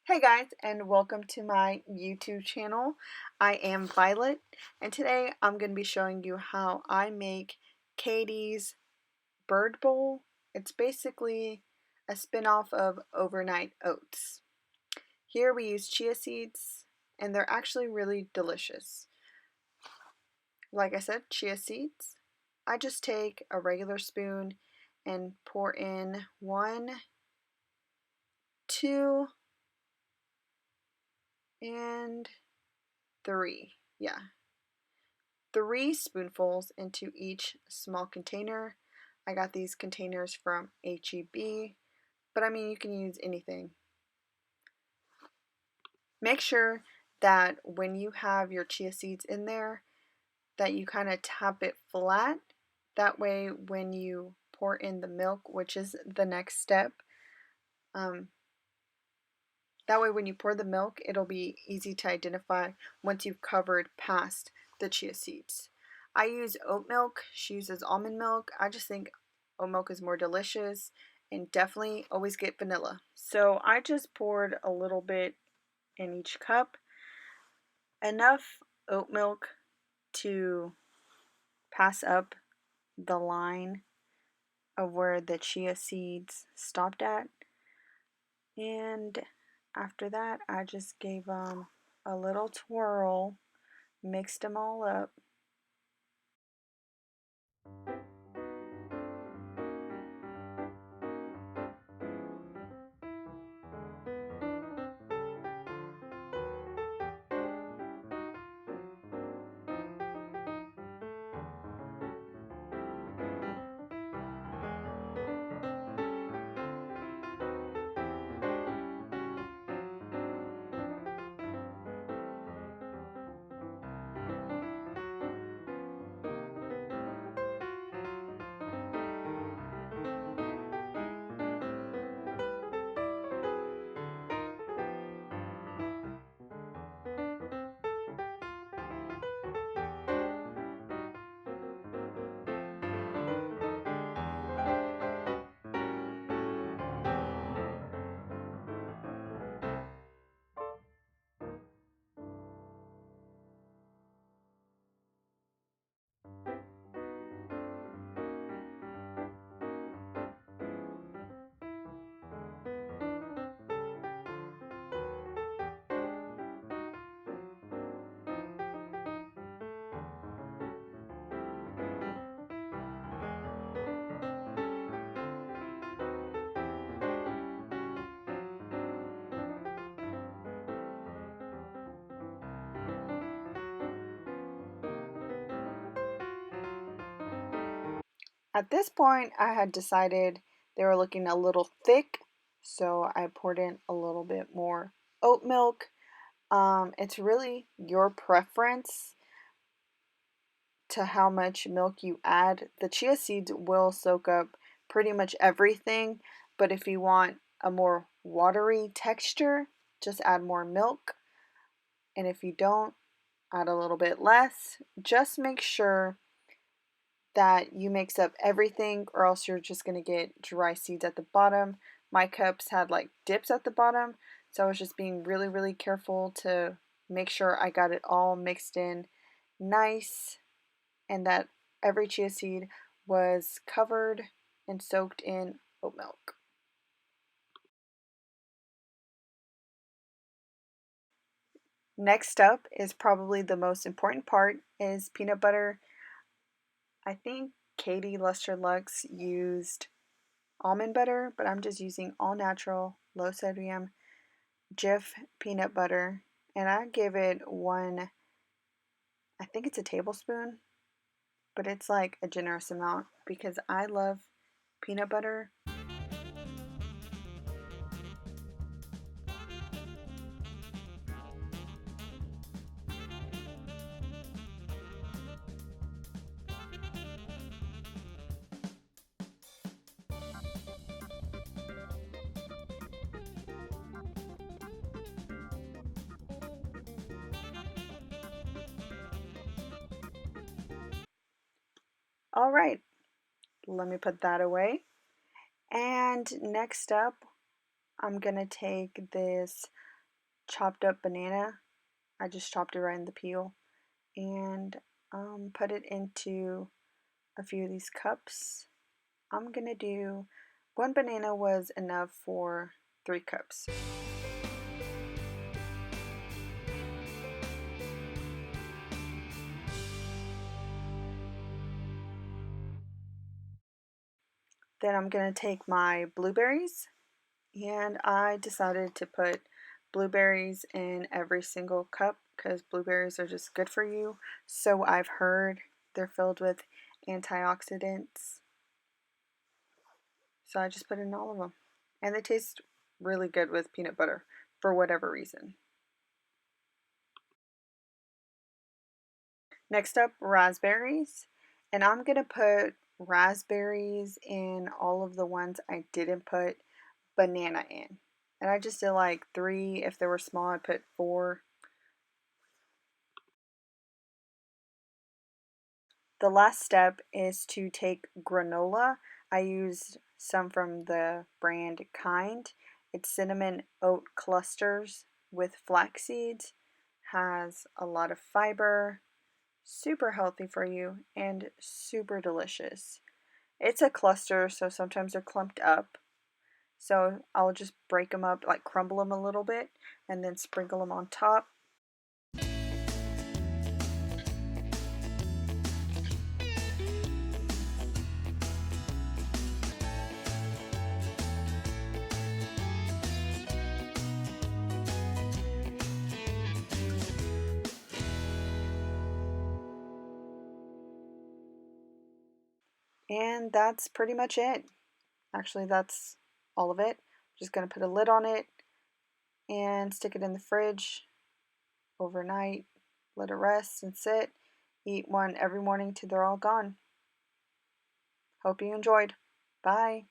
Hey guys, and welcome to my YouTube channel. I am Violet, and today I'm going to be showing you how I make Katy's bird bowl. It's basically a spin-off of overnight oats. Here we use chia seeds, and they're actually really delicious. Like I said, chia seeds. I just take a regular spoon and pour in 1, 2, and 3. Yeah. 3 spoonfuls into each small container. I got these containers from HEB, but I mean, you can use anything. Make sure that when you have your chia seeds in there, that you kind of tap it flat. That way, when you pour in the milk, which is the next step, that way when you pour the milk, it'll be easy to identify once you've covered past the chia seeds. I use oat milk. She uses almond milk. I just think oat milk is more delicious, and definitely always get vanilla. So I just poured a little bit in each cup, enough oat milk to pass up the line of where the chia seeds stopped at. And after that, I just gave them a little twirl, mixed them all up. At this point, I had decided they were looking a little thick, so I poured in a little bit more oat milk. It's really your preference to how much milk you add. The chia seeds will soak up pretty much everything, but if you want a more watery texture, just add more milk. And if you don't, add a little bit less. Just make sure that you mix up everything, or else you're just going to get dry seeds at the bottom. My cups had like dips at the bottom, so I was just being really, really careful to make sure I got it all mixed in nice and that every chia seed was covered and soaked in oat milk. Next up is probably the most important part is peanut butter. I think Katy LustreLux used almond butter, but I'm just using all natural, low sodium Jif peanut butter, and I give it one, I think it's a tablespoon, but it's like a generous amount because I love peanut butter. All right, let me put that away. And next up, I'm gonna take this chopped up banana. I just chopped it right in the peel and put it into a few of these cups. I'm gonna do one banana was enough for 3 cups. Then I'm gonna take my blueberries, and I decided to put blueberries in every single cup because blueberries are just good for you. So I've heard they're filled with antioxidants. So I just put in all of them. And they taste really good with peanut butter for whatever reason. Next up, raspberries. And I'm going to put raspberries in all of the ones I didn't put banana in. And I just did like 3. If they were small, I put 4. The last step is to take granola. I used some from the brand Kind. It's cinnamon oat clusters with flax seeds. Has a lot of fiber, super healthy for you, and super delicious. It's a cluster, so sometimes they're clumped up. So I'll just break them up, like crumble them a little bit, and then sprinkle them on top. And that's pretty much it. Actually, that's all of it. Just going to put a lid on it and stick it in the fridge overnight. Let it rest and sit. Eat one every morning till they're all gone. Hope you enjoyed. Bye.